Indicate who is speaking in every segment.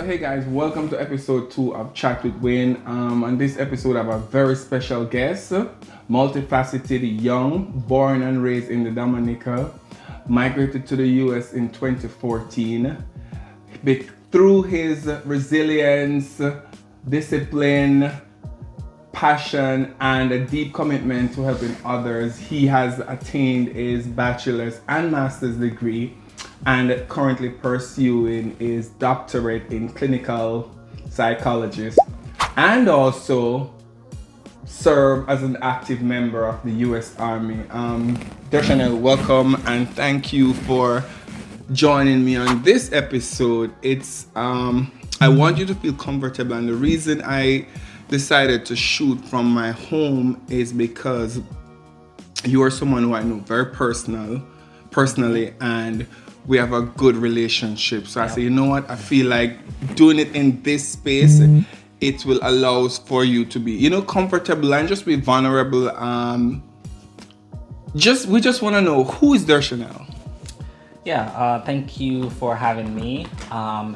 Speaker 1: So hey guys, welcome to episode 2 of Chat with Wayne. On this episode I have a very special guest, multifaceted, young, born and raised in the Dominica, migrated to the US in 2014. Through his resilience, discipline, passion, and a deep commitment to helping others, he has attained his bachelor's and master's degree and currently pursuing his doctorate in clinical psychologist, and also serve as an active member of the US Army. Dershanel, welcome and thank you for joining me on this episode. I want you to feel comfortable, and the reason I decided to shoot from my home is because you are someone who I know very personally, and we have a good relationship. So I say, you know what? I feel like doing it in this space, it will allow for you to be, comfortable and just be vulnerable. We just want to know, who is Dershanel?
Speaker 2: Thank you for having me.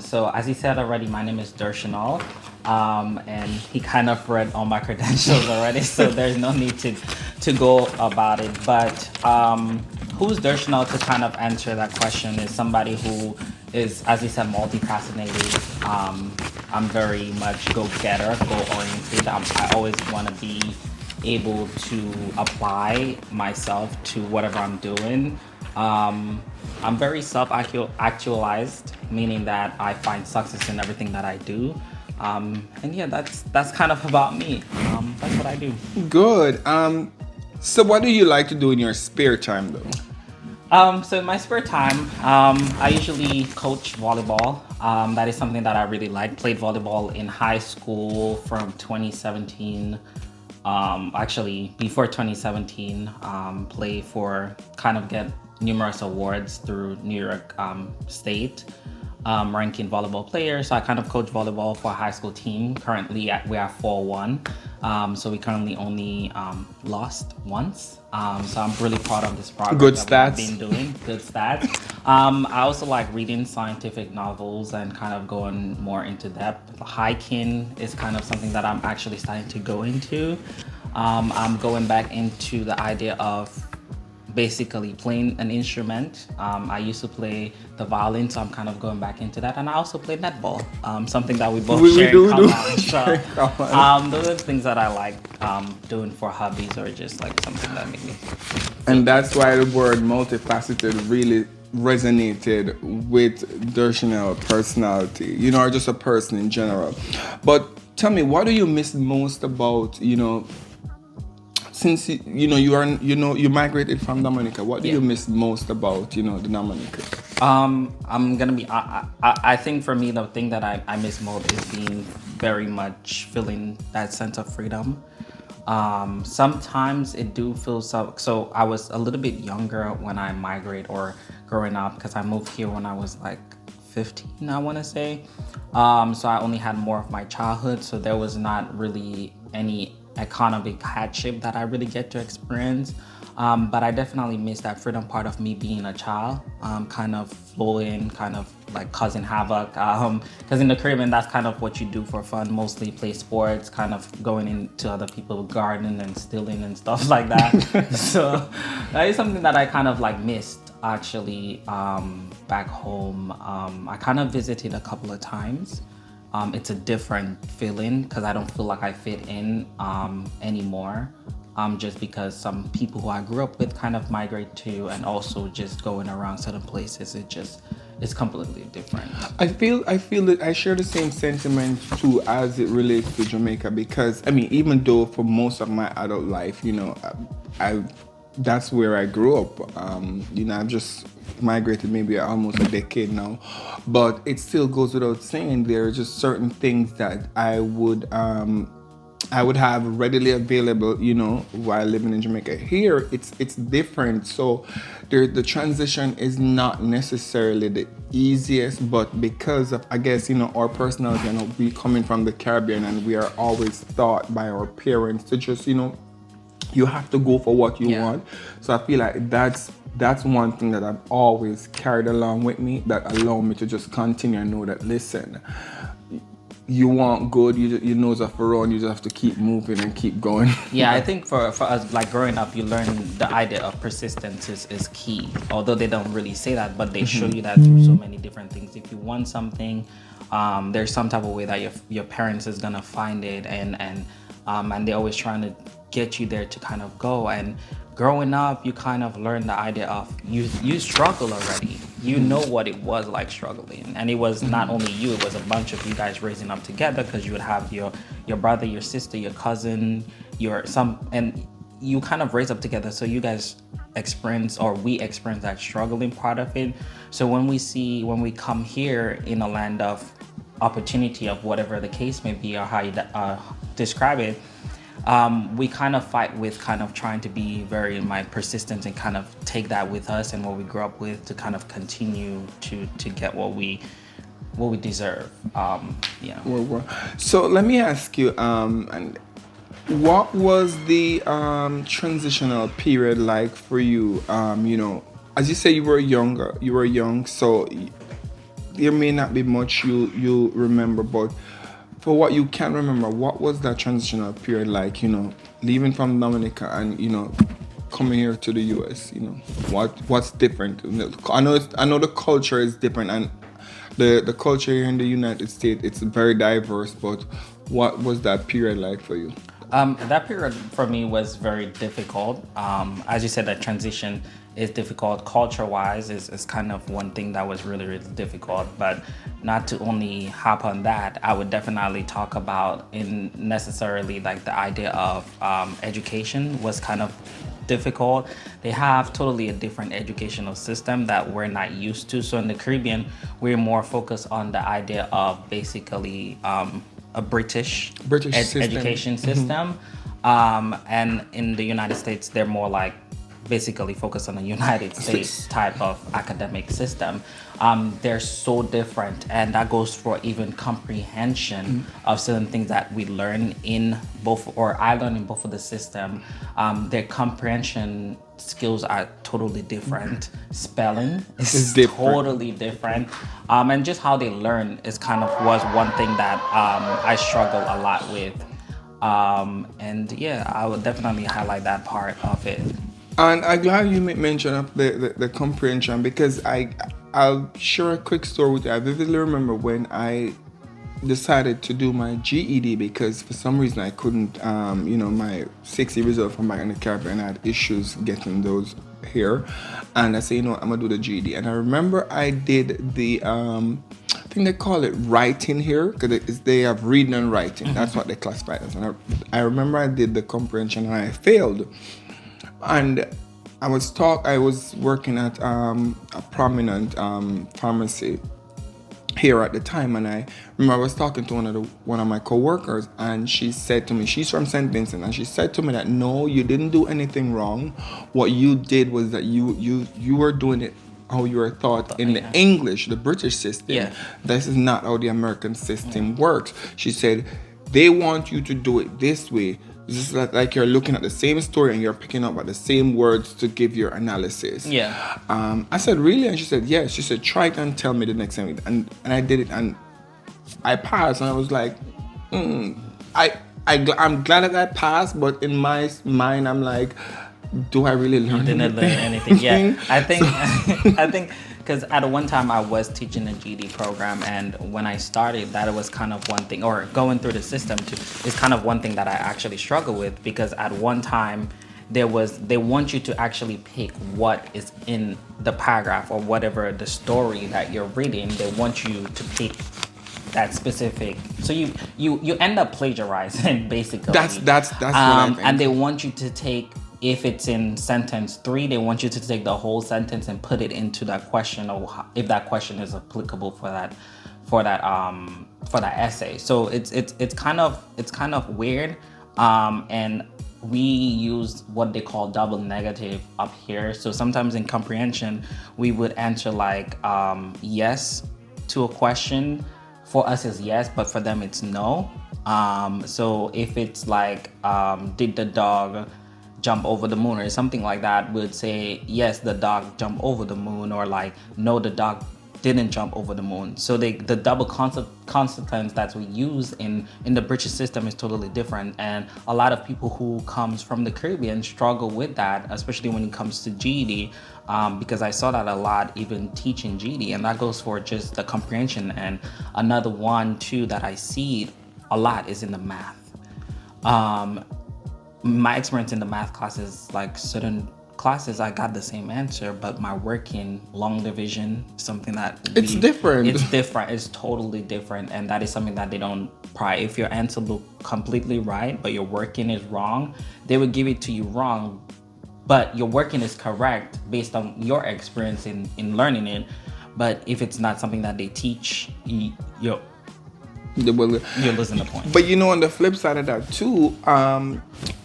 Speaker 2: So as he said already, my name is Dershanel, and he kind of read all my credentials already, so there's no need to go about it. But who's Dershanel, to kind of answer that question, is somebody who is, as he said, multifaceted. I'm very much go-getter, goal-oriented. I always want to be able to apply myself to whatever I'm doing. I'm very self-actualized, meaning that I find success in everything that I do. That's kind of about me. That's what I do.
Speaker 1: Good. So what do you like to do in your spare time, though?
Speaker 2: So in my spare time, I usually coach volleyball. That is something that I really like. Played volleyball in high school from 2017. Actually, before 2017, get numerous awards through New York State, ranking volleyball players. So I kind of coach volleyball for a high school team. Currently, we are 4-1. So we currently only lost once. So I'm really proud of this progress.
Speaker 1: Good
Speaker 2: that
Speaker 1: stats.
Speaker 2: we've been doing. Good stats. I also like reading scientific novels and kind of going more into depth. Hiking is kind of something that I'm actually starting to go into. I'm going back into the idea of basically playing an instrument. I used to play the violin, so I'm kind of going back into that. And I also play netball, something that we both share in common. So those are the things that I like doing for hobbies, or just like something that make me.
Speaker 1: And that's why the word multifaceted really resonated with Dershanel's personality, or just a person in general. But tell me, what do you miss most about, since you migrated from Dominica? What do you miss most about the Dominica?
Speaker 2: I'm gonna be. I think for me, the thing that I miss most is being very much feeling that sense of freedom. Sometimes it do feel so. So I was a little bit younger when I migrated or growing up, because I moved here when I was like 15, I want to say. So I only had more of my childhood. So there was not really any economic hardship that I really get to experience. But I definitely miss that freedom part of me being a child, kind of flowing, kind of like causing havoc. Because in the Caribbean, that's kind of what you do for fun, mostly play sports, kind of going into other people's garden and stealing and stuff like that. So that is something that I kind of like missed actually back home. I kind of visited a couple of times. It's a different feeling because I don't feel like I fit in anymore. Just because some people who I grew up with kind of migrate to, and also just going around certain places, it's completely different.
Speaker 1: I feel that I share the same sentiment too as it relates to Jamaica, because even though for most of my adult life, that's where I grew up. I've just migrated maybe almost a decade now, but it still goes without saying there are just certain things that I would have readily available, while living in Jamaica. Here, it's different. So the transition is not necessarily the easiest, but because of, I guess, our personality, and we coming from the Caribbean, and we are always taught by our parents to just, you have to go for what you want. So I feel like that's one thing that I've always carried along with me, that allow me to just continue and know that, listen, you want good, you nose off around, you just have to keep moving and keep going.
Speaker 2: Yeah, I think for us, like growing up, you learn the idea of persistence is key. Although they don't really say that, but they show you that through so many different things. If you want something, there's some type of way that your parents is gonna find it, and they're always trying to get you there to kind of go. And growing up, you kind of learn the idea of you struggle already. You know what it was like struggling, and it was not only you; it was a bunch of you guys raising up together, because you would have your brother, your sister, your cousin, and you kind of raise up together. So you guys we experience that struggling part of it. So when we come here in a land of opportunity, of whatever the case may be, or how you describe it, we kind of fight with kind of trying to be very persistent and kind of take that with us and what we grew up with to kind of continue to get what we deserve.
Speaker 1: So let me ask you, and what was the transitional period like for you? As you say, you were young, so there may not be much you remember, but for what you can remember, what was that transitional period like? Leaving from Dominica and coming here to the US. What's different? I know the culture is different, and the culture here in the United States, it's very diverse. But what was that period like for you?
Speaker 2: That period for me was very difficult. As you said, that transition is difficult. Culture-wise is kind of one thing that was really, really difficult. But not to only hop on that, I would definitely talk about in necessarily like the idea of education was kind of difficult. They have totally a different educational system that we're not used to. So in the Caribbean, we're more focused on the idea of basically a British education system. And in the United States, they're more like basically focused on the United States type of academic system. They're so different, and that goes for even comprehension of certain things that we learn in both, or I learn in both of the system. Their comprehension skills are totally different. Spelling is totally different. And just how they learn was one thing that I struggle a lot with. And yeah, I would definitely highlight that part of it.
Speaker 1: And I'm glad you mentioned of the comprehension, because I'll share a quick story with you. I vividly remember when I decided to do my GED, because for some reason I couldn't, my 60 results from back in the Caribbean, I had issues getting those here. And I said, I'm going to do the GED. And I remember I did the, I think they call it writing here, because they have reading and writing. That's what they classify it as. And I remember I did the comprehension and I failed. And I was working at a prominent pharmacy here at the time, and I remember I was talking to one of my coworkers, and she said to me, she's from St. Vincent, and she said to me that no, you didn't do anything wrong. What you did was that you were doing it how you were taught in the English, the British system.
Speaker 2: Yeah.
Speaker 1: This is not how the American system works. She said they want you to do it this way. It's just like you're looking at the same story and you're picking up at the same words to give your analysis.
Speaker 2: Yeah.
Speaker 1: I said, really? And she said, yes. She said, try it and tell me the next time. And I did it, and I passed. And I was like, I'm glad that I passed, but in my mind, I'm like, do I really learn anything?
Speaker 2: Didn't learn anything. Yeah. I think because at one time I was teaching a GD program, and when I started, that was kind of one thing, or going through the system too, is kind of one thing that I actually struggle with, because at one time they want you to actually pick what is in the paragraph or whatever the story that you're reading. They want you to pick that specific, so you end up plagiarizing basically.
Speaker 1: That's what I think.
Speaker 2: And they want you to take, if it's in sentence 3, they want you to take the whole sentence and put it into that question, or if that question is applicable for that essay. So it's kind of weird, and we use what they call double negative up here. So sometimes in comprehension, we would answer like yes to a question. For us is yes, but for them it's no. So if it's like did the dog jump over the moon or something like that, would say yes, the dog jumped over the moon, or like no, the dog didn't jump over the moon. So the double consonants that we use in the British system is totally different. And a lot of people who comes from the Caribbean struggle with that, especially when it comes to GED, because I saw that a lot even teaching GED, and that goes for just the comprehension. And another one too that I see a lot is in the math. My experience in the math classes, like certain classes, I got the same answer, but my work in long division, something that
Speaker 1: it's different.
Speaker 2: It's different. It's totally different, and that is something that they don't pry. If your answer look completely right, but your working is wrong, they would give it to you wrong, but your working is correct based on your experience in learning it. But if it's not something that they teach, you're losing the point.
Speaker 1: But on the flip side of that too,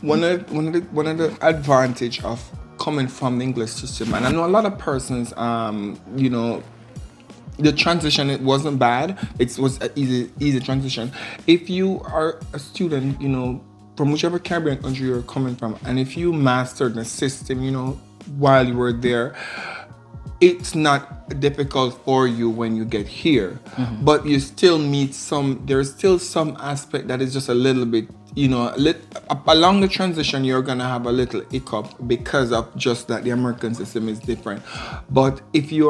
Speaker 1: one of the advantage of coming from the English system, and I know a lot of persons, the transition, it wasn't bad. It was an easy transition. If you are a student, from whichever Caribbean country you're coming from, and if you mastered the system, while you were there, it's not difficult for you when you get here. Mm-hmm. But you still meet there's still some aspect that is just a little bit, along the transition, you're gonna have a little hiccup because of just that the American system is different. But if you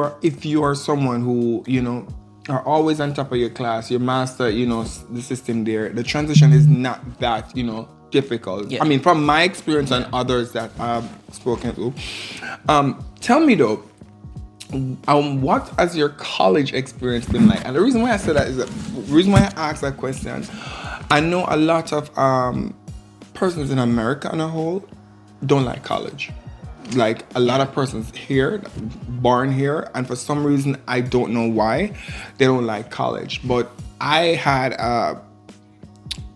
Speaker 1: are someone who, are always on top of your class, you master, the system there, the transition is not that, difficult. Yeah. I mean, from my experience and others that I've spoken to. Tell me though, what has your college experience been like? And the reason why I said that is the reason why I asked that question. I know a lot of persons in America on a whole don't like college. Like a lot of persons here, born here, and for some reason I don't know why they don't like college. But I had a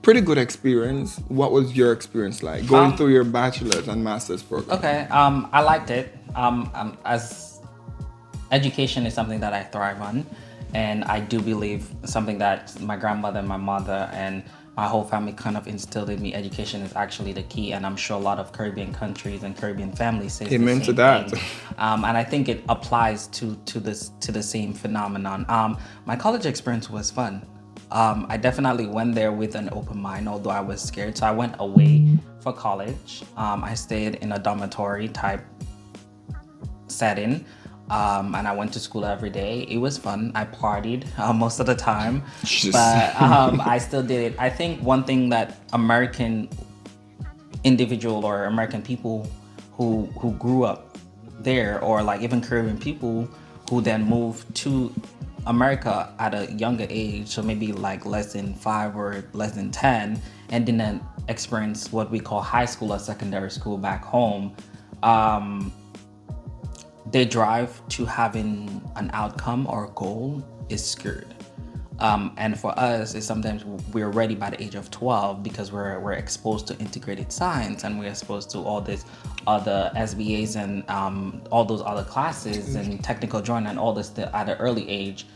Speaker 1: pretty good experience. What was your experience like going through your bachelor's and master's program?
Speaker 2: Okay, I liked it. As education is something that I thrive on, and I do believe something that my grandmother, my mother, and my whole family kind of instilled in me. Education is actually the key, and I'm sure a lot of Caribbean countries and Caribbean families say
Speaker 1: amen to that.
Speaker 2: And I think it applies to the same phenomenon. My college experience was fun. I definitely went there with an open mind, although I was scared. So I went away for college. I stayed in a dormitory type setting. And I went to school every day. It was fun. I partied most of the time, but I still did it. I think one thing that American individual or American people who grew up there, or like even Caribbean people who then moved to America at a younger age, so maybe like less than 5 or less than 10, and didn't experience what we call high school or secondary school back home, their drive to having an outcome or a goal is skewed. And for us, it's sometimes we're ready by the age of 12 because we're exposed to integrated science, and we're exposed to all this other SBAs and all those other classes and technical drawing and all this at an early age,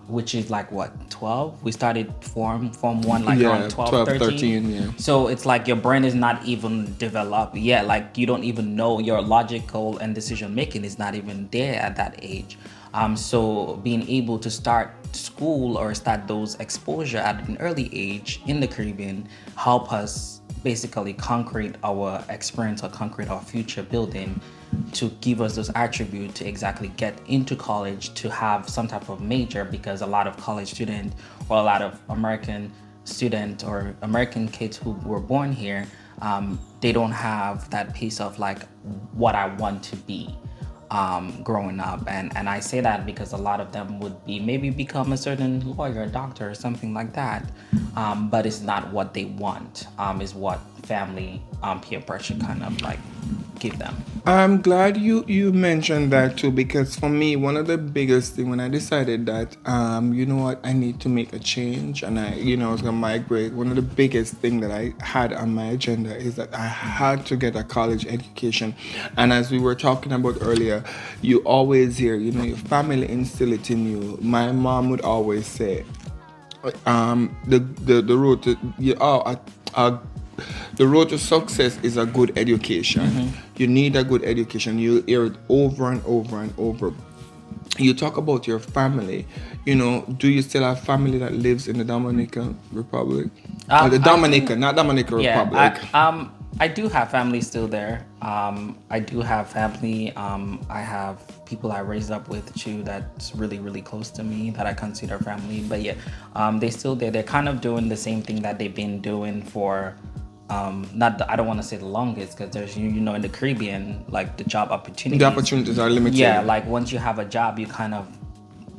Speaker 2: which is like what, 12? We started form 1 like around 12, 13.
Speaker 1: Yeah.
Speaker 2: So it's like your brain is not even developed yet. Like you don't even know, your logical and decision making is not even there at that age. So being able to start school or start those exposure at an early age in the Caribbean help us basically concrete our experience or concrete our future building, to give us those attributes to exactly get into college, to have some type of major, because a lot of college students or a lot of American students or American kids who were born here, they don't have that piece of like what I want to be growing up. And I say that because a lot of them would maybe become a certain lawyer, doctor, or something like that. But it's not what they want, is what family peer pressure kind of like give them.
Speaker 1: I'm glad you mentioned that too, because for me, one of the biggest thing when I decided that, you know what, I need to make a change and I was gonna migrate, one of the biggest thing that I had on my agenda is that I had to get a college education. And as we were talking about earlier, you always hear, your family instill it in you. My mom would always say, the road to the road to success is a good education. Mm-hmm. You need a good education. You hear it over and over and over. you talk about your family. Do you still have family that lives in the Dominican Republic? Or the Dominica, not Dominica Republic.
Speaker 2: I do have family still there. I do have family. I have people I raised up with too that's really, really close to me that I consider family. But yeah, they still there. They're kind of doing the same thing that they've been doing for I don't want to say the longest, because there's in the Caribbean, like the job opportunities.
Speaker 1: The opportunities are limited.
Speaker 2: Yeah, like once you have a job, you kind of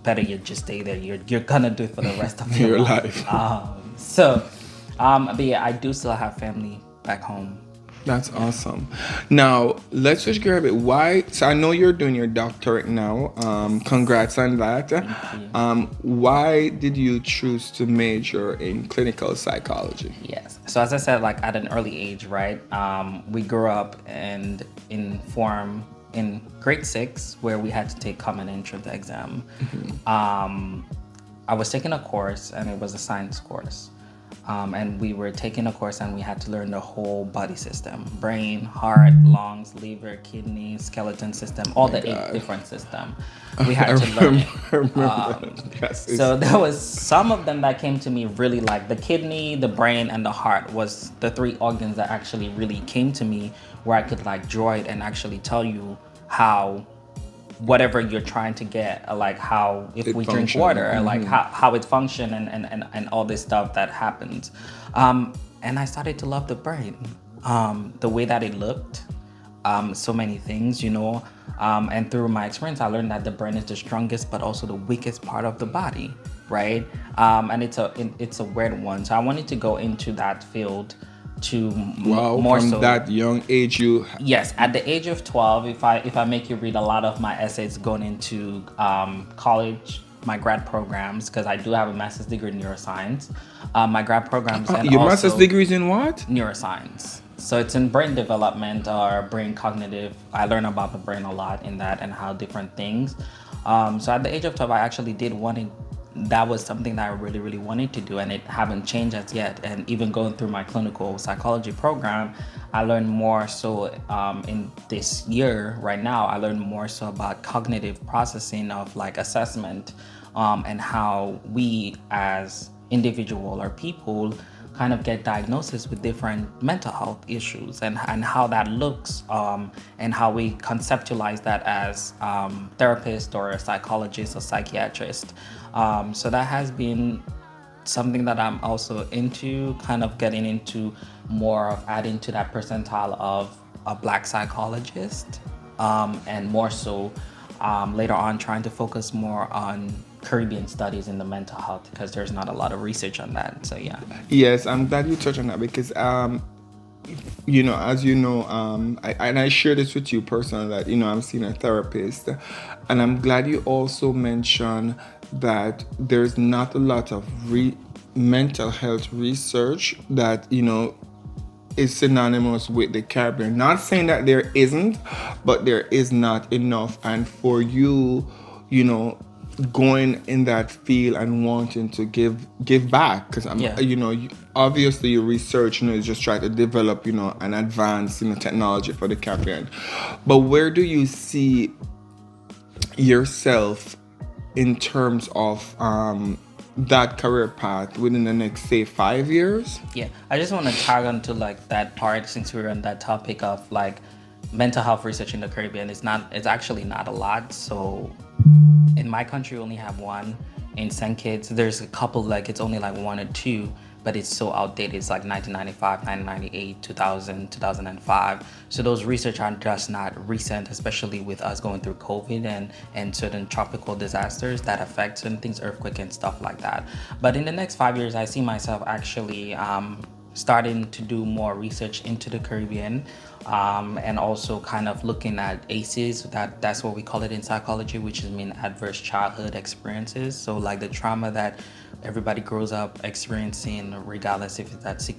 Speaker 2: better you just stay there. You're gonna do it for the rest of your life. But yeah, I do still have family back home.
Speaker 1: That's awesome. Now let's switch gear a bit. Why? So I know you're doing your doctorate now. Congrats on that. Why did you choose to major in clinical psychology?
Speaker 2: Yes. So as I said, like at an early age, right? We grew up and in grade 6, where we had to take common entrance exam. I was taking a course, and it was a science course. And we were taking a course, and we had to learn the whole body system: brain, heart, lungs, liver, kidney, skeleton system, all the 8 different systems. We had to learn it. So there was some of them that came to me really, like the kidney, the brain, and the heart was the 3 organs that actually really came to me, where I could like draw it and actually tell you how whatever you're trying to get, like how if we drink water, like how it functions, and all this stuff that happens. And I started to love the brain, the way that it looked, so many things, and through my experience, I learned that the brain is the strongest but also the weakest part of the body, right? And it's a weird one. So I wanted to go into that field to more
Speaker 1: from
Speaker 2: so
Speaker 1: that young age.
Speaker 2: Yes, at the age of 12, if I make you read a lot of my essays going into college, my grad programs, because I do have a master's degree in neuroscience, my grad programs and
Speaker 1: your
Speaker 2: also
Speaker 1: master's degree is in what?
Speaker 2: Neuroscience. So it's in brain development or brain cognitive. I learn about the brain a lot in that and how different things. So at the age of 12, I actually that was something that I really, really wanted to do, and it haven't changed as yet. And even going through my clinical psychology program, I learned more so in this year right now, I learned more so about cognitive processing of like assessment, and how we as individual or people kind of get diagnosis with different mental health issues, and how that looks, and how we conceptualize that as therapist or a psychologist or psychiatrist. So that has been something that I'm also into, kind of getting into more of adding to that percentile of a Black psychologist, and more so later on trying to focus more on Caribbean studies in the mental health, because there's not a lot of research on that. So yeah.
Speaker 1: Yes, I'm glad you touched on that, because as you know, I share this with you personally, that I'm seeing a therapist, and I'm glad you also mentioned that there's not a lot of mental health research that is synonymous with the Caribbean. Not saying that there isn't, but there is not enough. And for you, going in that field and wanting to give back, because obviously your research is just try to develop an advanced technology for the Caribbean. But where do you see yourself in terms of that career path within the next, say, 5 years?
Speaker 2: Yeah, I just want to tag on to like that part, since we're on that topic of like mental health research in the Caribbean. It's actually not a lot. So in my country, we only have one. In St. Kitts, there's a couple, like it's only like 1 or 2, but it's so outdated. It's like 1995, 1998, 2000, 2005. So those research are just not recent, especially with us going through COVID and certain tropical disasters that affect certain things, earthquake and stuff like that. But in the next 5 years, I see myself actually starting to do more research into the Caribbean, and also kind of looking at ACEs. That's what we call it in psychology, which is mean adverse childhood experiences. So like the trauma that everybody grows up experiencing, regardless if that's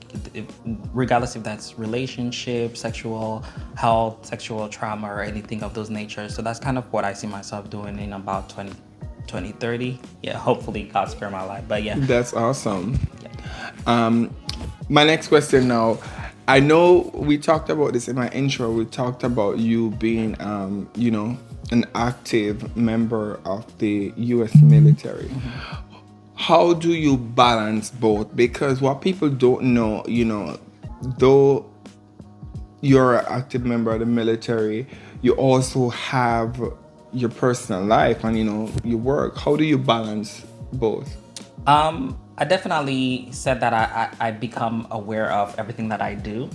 Speaker 2: relationship, sexual health, sexual trauma, or anything of those natures. So that's kind of what I see myself doing in about 2030. Yeah, hopefully God spare my life. But yeah,
Speaker 1: that's awesome. Yeah. My next question now, I know we talked about this in my intro. We talked about you being, an active member of the U.S. military. How do you balance both? Because what people don't know, though you're an active member of the military, you also have your personal life and, your work. How do you balance both?
Speaker 2: I definitely said that I become aware of everything that I do.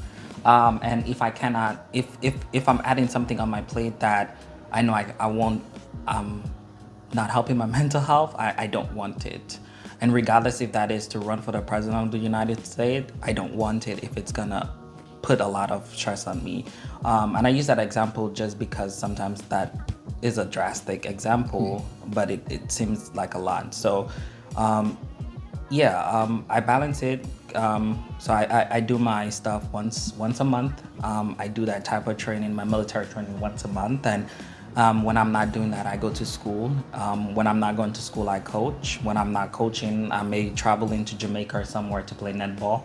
Speaker 2: And if I cannot, if I'm adding something on my plate that I know I won't, not helping my mental health, I don't want it. And regardless if that is to run for the president of the United States, I don't want it if it's gonna put a lot of stress on me. And I use that example just because sometimes that is a drastic example, but it seems like a lot. So, I balance it. So I do my stuff once a month. I do that type of training, my military training once a month. And when I'm not doing that, I go to school. When I'm not going to school, I coach. When I'm not coaching, I may travel into Jamaica or somewhere to play netball.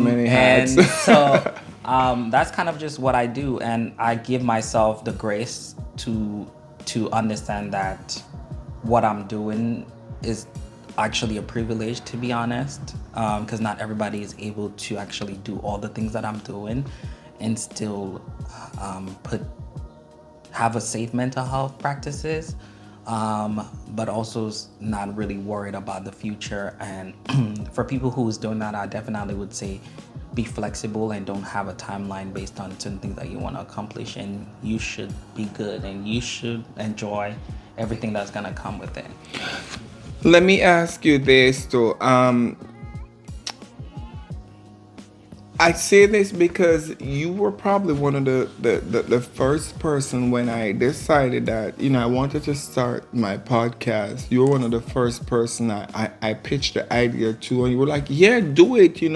Speaker 1: Many hats.
Speaker 2: And so that's kind of just what I do. And I give myself the grace to understand that what I'm doing is actually a privilege, to be honest, because not everybody is able to actually do all the things that I'm doing and still have a safe mental health practices, but also not really worried about the future. And for people who is doing that, I definitely would say be flexible and don't have a timeline based on certain things that you want to accomplish, and you should be good and you should enjoy everything that's going to come with it.
Speaker 1: Let me ask you this though. I say this because you were probably one of the first person when I decided that, I wanted to start my podcast. You were one of the first person I pitched the idea to, and you were like, yeah, do it. You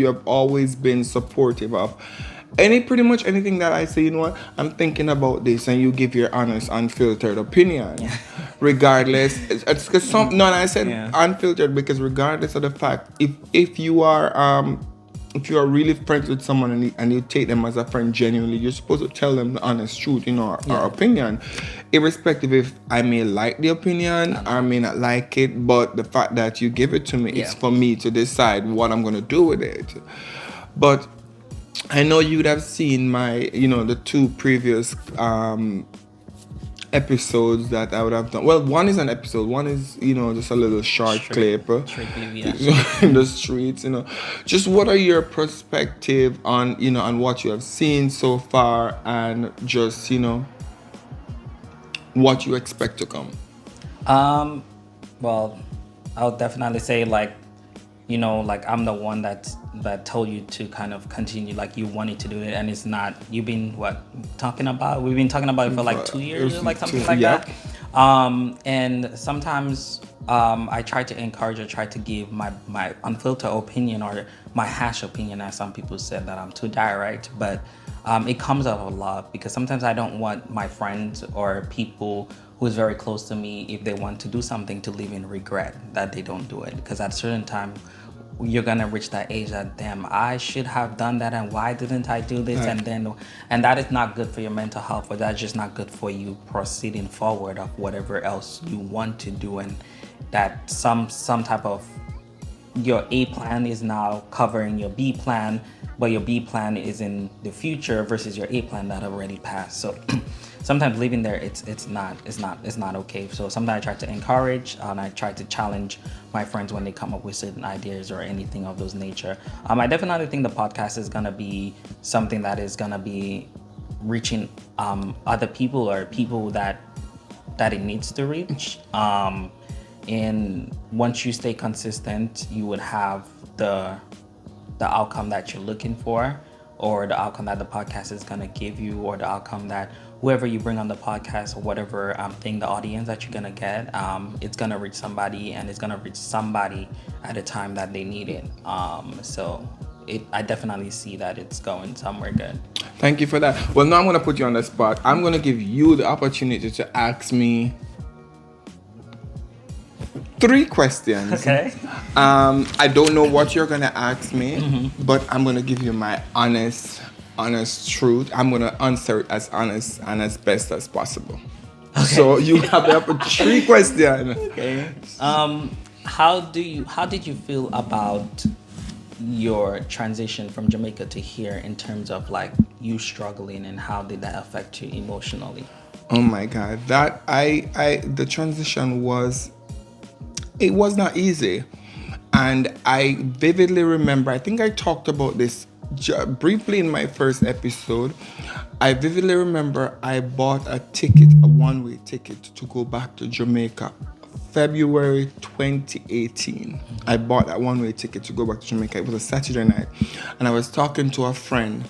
Speaker 1: have always been supportive of pretty much anything that I say. You know what, I'm thinking about this, and you give your honest, unfiltered opinion. Yeah. Regardless, it's because and I said unfiltered because regardless of the fact, if you are really friends with someone and you take them as a friend genuinely, you're supposed to tell them the honest truth, our opinion, irrespective if I may like the opinion or I may not like it. But the fact that you give it to me, it's for me to decide what I'm going to do with it. But I know you'd have seen my, the two previous episodes that I would have done. Well, one is an episode, one is, just a little short clip in the streets, Just what are your perspective on, on what you have seen so far, and just, what you expect to come?
Speaker 2: Well, I'll definitely say I'm the one that told you to kind of continue, like you wanted to do it, and it's not, you've been talking about it for like 2 years or like something like that. And sometimes I try to encourage or try to give my unfiltered opinion, or my hash opinion, as some people said that I'm too direct, but it comes out of love, because sometimes I don't want my friends or people who is very close to me, if they want to do something, to live in regret that they don't do it. Because at a certain time, you're gonna reach that age that, damn, I should have done that, and why didn't I do this? Right. And that is not good for your mental health, but that's just not good for you proceeding forward of whatever else you want to do. And that some type of, your A plan is now covering your B plan, but your B plan is in the future versus your A plan that already passed. So sometimes living there, it's not okay. So sometimes I try to encourage, and I try to challenge my friends when they come up with certain ideas or anything of those nature. I definitely think the podcast is gonna be something that is gonna be reaching other people, or people that it needs to reach. And once you stay consistent, you would have the outcome that you're looking for, or the outcome that the podcast is gonna give you, or the outcome that whoever you bring on the podcast, or whatever thing, the audience that you're gonna get, it's gonna reach somebody, and it's gonna reach somebody at a time that they need it. I definitely see that it's going somewhere good.
Speaker 1: Thank you for that. Well, now I'm gonna put you on the spot. I'm gonna give you the opportunity to ask me 3 questions.
Speaker 2: Okay.
Speaker 1: I don't know what you're gonna ask me, but I'm gonna give you my honest truth. I'm gonna answer it as honest and as best as possible. Okay. So you have 3 questions.
Speaker 2: Okay. How did you feel about your transition from Jamaica to here in terms of like you struggling, and how did that affect you emotionally?
Speaker 1: Oh my God, the transition was not easy, and I vividly remember. I think I talked about this briefly in my first episode. I vividly remember I bought a one-way ticket to go back to Jamaica. February 2018, I bought that one-way ticket to go back to Jamaica. It was a Saturday night, and I was talking to a friend.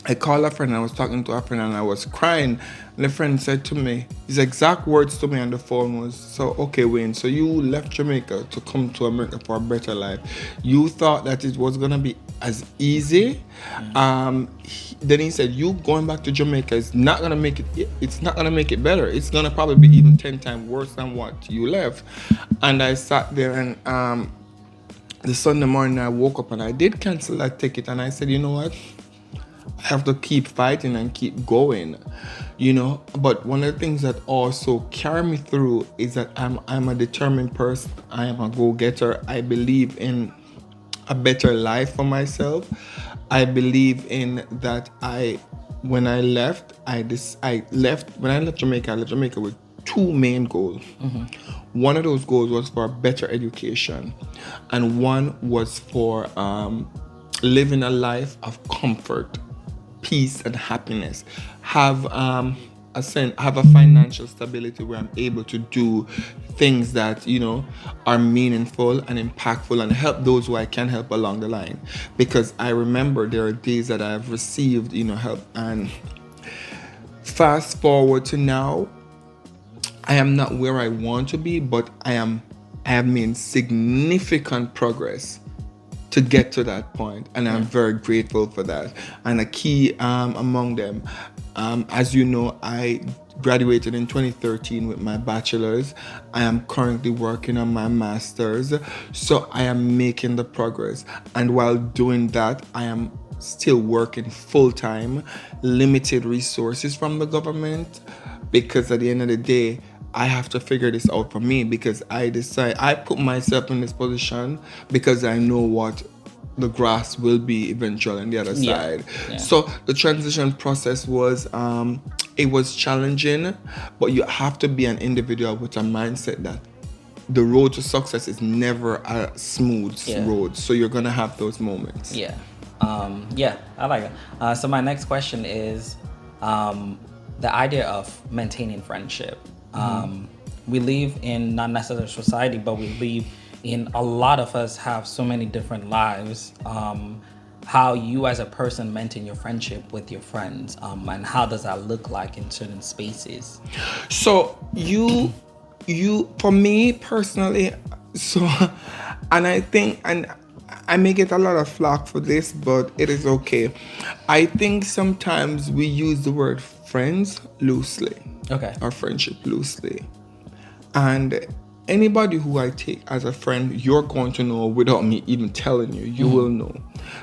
Speaker 1: I called a friend, and I was talking to a friend, and I was crying. And the friend said to me, his exact words to me on the phone was, "So, okay, Wayne, so you left Jamaica to come to America for a better life. You thought that it was going to be as easy." Then he said, "You going back to Jamaica is not going to make it better. It's going to probably be even 10 times worse than what you left." And I sat there, and the Sunday morning I woke up and I did cancel that ticket, and I said, "You know what? I have to keep fighting and keep going, you know." But one of the things that also carry me through is that I'm a determined person. I am a go-getter. I believe in a better life for myself. I believe in that. When I left Jamaica, I left Jamaica with 2 main goals. One of those goals was for better education, and one was for living a life of comfort, peace, and happiness. Have a financial stability where I'm able to do things that, you know, are meaningful and impactful, and help those who I can help along the line. Because I remember there are days that I've received, you know, help, and fast forward to now, I am not where I want to be, but I have made significant progress to get to that point, and I'm very grateful for that. And a key among them, as you know, I graduated in 2013 with my bachelor's. I am currently working on my master's, so I am making the progress. And while doing that, I am still working full-time, limited resources from the government, because at the end of the day, I have to figure this out for me, because I put myself in this position because I know what the grass will be eventually on the other side. Yeah. So the transition process was it was challenging, but you have to be an individual with a mindset that the road to success is never a smooth road. So you're gonna have those moments.
Speaker 2: Yeah, I like it. So my next question is the idea of maintaining friendship. We live in not necessarily society, but we live in, a lot of us have so many different lives. How you as a person maintain your friendship with your friends, and how does that look like in certain spaces?
Speaker 1: So you for me personally, so, and I think, and I may get a lot of flack for this, but it is okay. I think sometimes we use the word friends loosely. Okay. Or friendship loosely. And anybody who I take as a friend, you're going to know without me even telling you. You will know.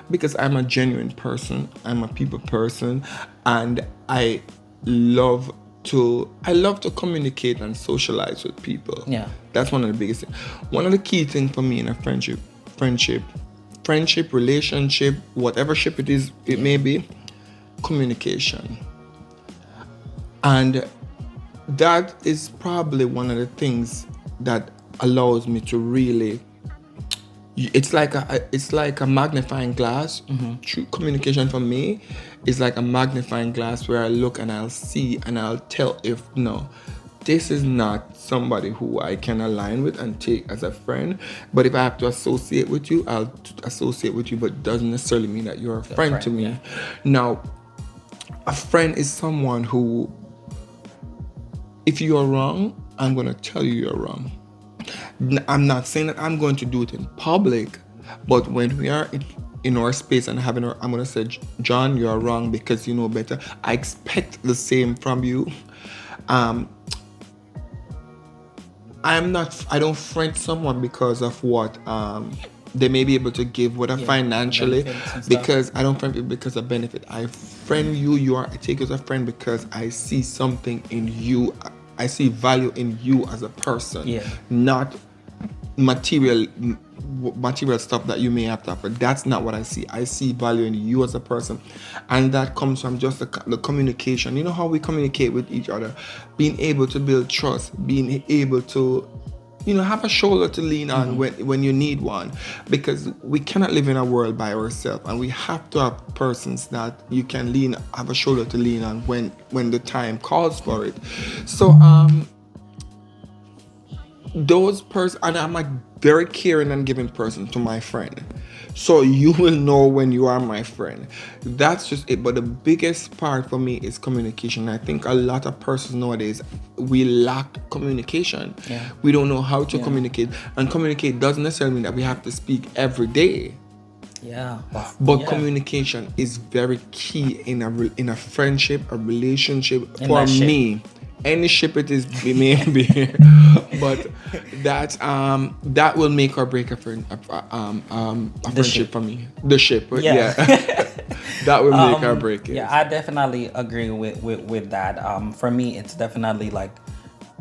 Speaker 1: Because I'm a genuine person. I'm a people person. And I love to communicate and socialize with people. Yeah. That's one of the biggest things. One of the key things for me in a friendship, relationship, whatever ship it is, it may be, communication. And that is probably one of the things that allows me to really, it's like a magnifying glass. True communication for me is like a magnifying glass where I look and I'll see and I'll tell if no, this is not somebody who I can align with and take as a friend. But if I have to associate with you, I'll associate with you, but it doesn't necessarily mean that you're a friend to me. Yeah. Now, a friend is someone who, if you are wrong, I'm going to tell you you're wrong. I'm not saying that I'm going to do it in public, but when we are in our space and I'm going to say, John, you're wrong because you know better. I expect the same from you. And
Speaker 3: I don't friend someone because of what they may be able to give, whether financially,
Speaker 2: benefits and stuff.
Speaker 3: because I don't friend people because of benefit. I friend you, I take you as a friend because I see something in you. I see value in you as a person,
Speaker 2: Yeah.
Speaker 3: not material stuff that you may have to offer. That's not what I see. I see value in you as a person, and that comes from just the communication. You know how we communicate with each other, being able to build trust, being able to, have a shoulder to lean on when you need one, because we cannot live in a world by ourselves, and we have to have persons that you can have a shoulder to lean on when the time calls for it. So those persons, and I'm a very caring and giving person to my friend, so you will know when you are my friend. That's just it. But the biggest part for me is communication. I think a lot of persons nowadays, we lack communication. We don't know how to communicate, and communicate doesn't necessarily mean that we have to speak every day. But communication is very key in a friendship, a relationship. For me, any ship it is, it may be, but that will make or break a friendship for me. The ship, yeah. That will make or break it.
Speaker 2: Yeah, I definitely agree with that. For me, it's definitely like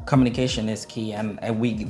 Speaker 2: communication is key, and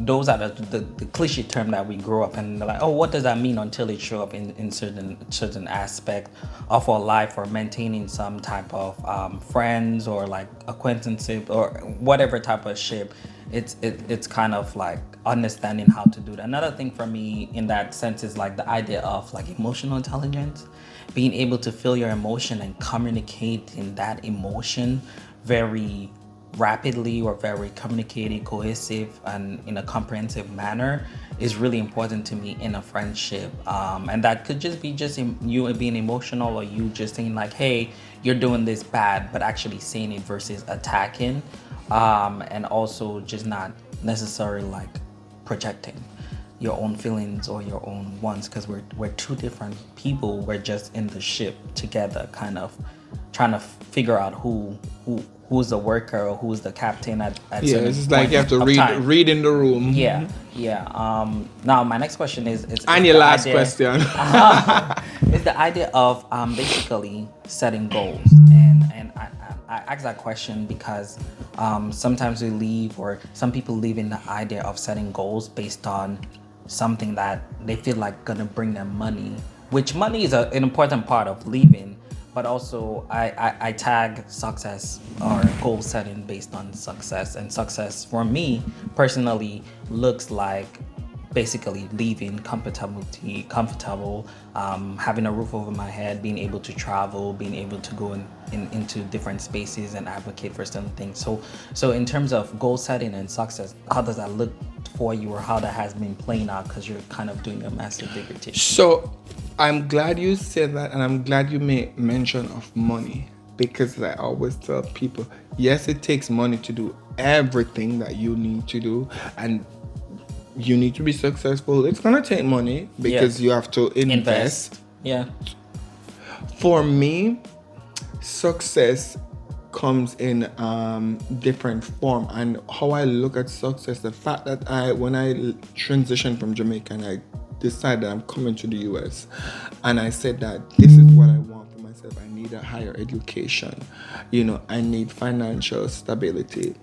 Speaker 2: those are the cliche term that we grow up and like, oh, what does that mean, until it show up in certain aspect of our life, or maintaining some type of friends or like acquaintances or whatever type of ship. It's kind of like understanding how to do that. Another thing for me in that sense is like the idea of like emotional intelligence, being able to feel your emotion and communicating that emotion very rapidly, or very communicating, cohesive, and in a comprehensive manner is really important to me in a friendship. And that could just be you being emotional, or you just saying like, hey, you're doing this bad, but actually saying it versus attacking, and also just not necessarily like projecting your own feelings or your own wants, because we're two different people. We're just in the ship together, kind of trying to figure out who's the worker or who's the captain at
Speaker 3: it's like you have to read in the room.
Speaker 2: Now my next question is
Speaker 3: and your last question
Speaker 2: is the idea of basically setting goals. And I ask that question because sometimes we leave, or some people live in the idea of setting goals based on something that they feel like gonna bring them money, which money is an important part of living. But also I tag success or goal setting based on success. And success for me personally looks like basically living comfortable, having a roof over my head, being able to travel, being able to go into different spaces and advocate for certain things. So in terms of goal setting and success, how does that look for you, or how that has been playing out, because you're kind of doing a master's degree?
Speaker 3: So I'm glad you said that, and I'm glad you made mention of money, because I always tell people, yes, it takes money to do everything that you need to do, and you need to be successful. It's gonna take money because you have to invest. For me, success comes in different form, and how I look at success, the fact that when I transitioned from Jamaica and I decided I'm coming to the US, and I said that this is what I want for myself. I need a higher education, I need financial stability.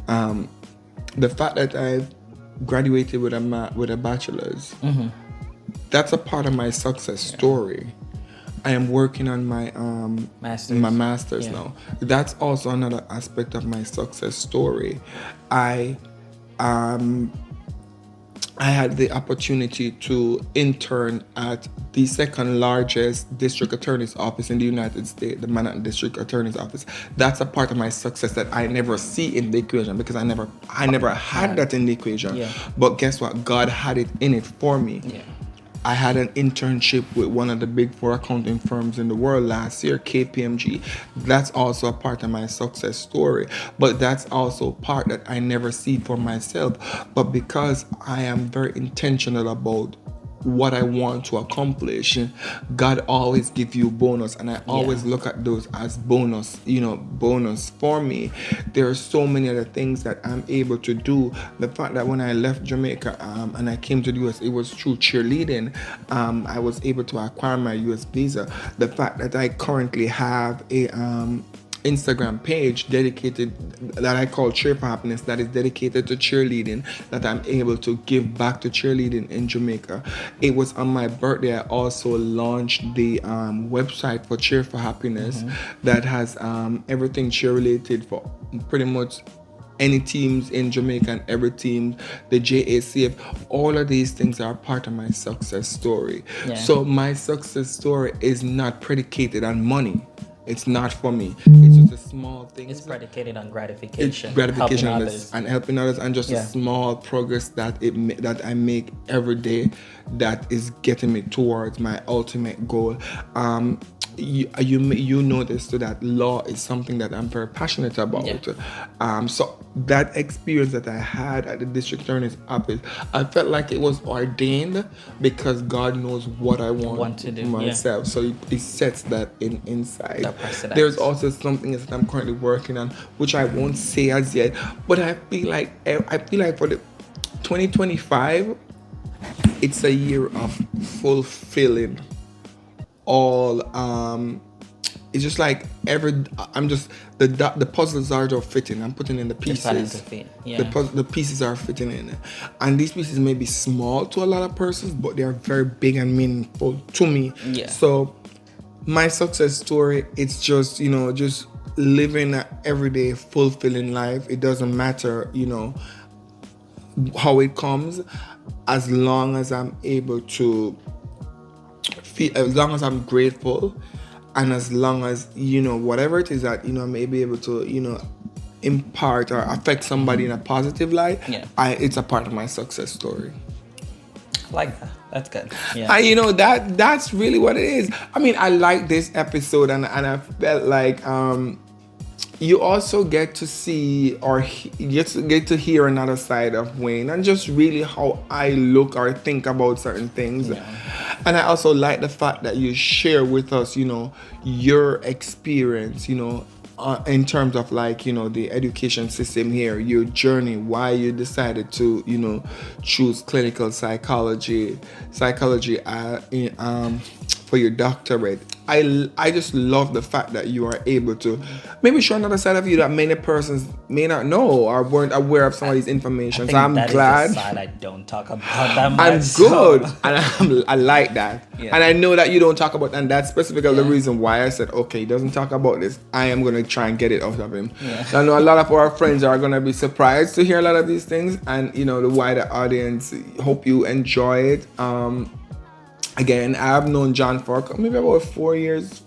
Speaker 3: The fact that I graduated with a bachelor's, that's a part of my success story. I am working on my master's now. That's also another aspect of my success story. I had the opportunity to intern at the second largest district attorney's office in the United States, the Manhattan District Attorney's Office. That's a part of my success that I never see in the equation, because I never had that in the equation. But guess what? God had it in it for me. I had an internship with one of the big 4 accounting firms in the world last year, KPMG. That's also a part of my success story. But that's also part that I never see for myself. But because I am very intentional about what I want to accomplish, God always give you bonus, and I always look at those as bonus, bonus for me. There are so many other things that I'm able to do. The fact that when I left Jamaica and I came to the US, it was through cheerleading. I was able to acquire my US visa. The fact that I currently have a Instagram page dedicated that I call Cheer for Happiness, that is dedicated to cheerleading, that I'm able to give back to cheerleading in Jamaica. It was on my birthday I also launched the website for Cheer for Happiness that has everything cheer related for pretty much any teams in Jamaica and every team, the JACF, all of these things are part of my success story. So my success story is not predicated on money. It's not for me. It's just a small thing.
Speaker 2: It's predicated on gratification.
Speaker 3: Gratification
Speaker 2: helping others.
Speaker 3: and helping others, and just a small progress that I make every day that is getting me towards my ultimate goal. You know this, so that law is something that I'm very passionate about. So that experience that I had at the district attorney's office, I felt like it was ordained because God knows what I want to do myself. So it sets that inside. There's also something that I'm currently working on, which I won't say as yet, but I feel like for the 2025, it's a year of fulfilling all. It's just like the puzzles are just fitting. I'm putting in the pieces. The pieces are fitting in, and these pieces may be small to a lot of persons, but they are very big and meaningful to me. So my success story, it's just just living an everyday fulfilling life. It doesn't matter how it comes, as long as I'm able to feel, as long as I'm grateful, and as long as whatever it is that I may be able to impart or affect somebody in a positive light, it's a part of my success story.
Speaker 2: I like that. That's good.
Speaker 3: That's really what it is. I mean, I like this episode, and I felt like you also get to see or get to hear another side of Wayne, and just really how I look or think about certain things. And I also like the fact that you share with us, your experience, in terms of the education system here, your journey, why you decided to, choose clinical psychology for your doctorate. I just love the fact that you are able to maybe show another side of you that many persons may not know or weren't aware of some of these information. So I'm glad.
Speaker 2: Is the side I don't talk about that much.
Speaker 3: I'm good, and I like that. And I know that you don't talk about, and that's specifically the reason why I said, okay, he doesn't talk about this. I am gonna try and get it out of him. I know a lot of our friends are gonna be surprised to hear a lot of these things, and the wider audience. Hope you enjoy it. Again, I've known John for maybe about 4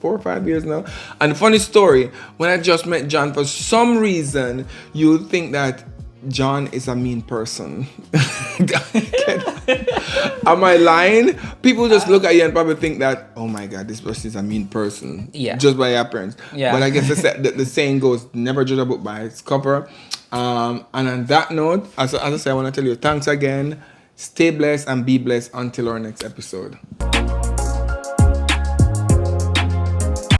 Speaker 3: or 5 years now. And funny story, when I just met John, for some reason, you would think that John is a mean person. Am I lying? People just look at you and probably think that, oh my God, this person is a mean person. Just by appearance. But I guess the saying goes, never judge a book by its cover. And on that note, as I say, I want to tell you thanks again. Stay blessed and be blessed until our next episode.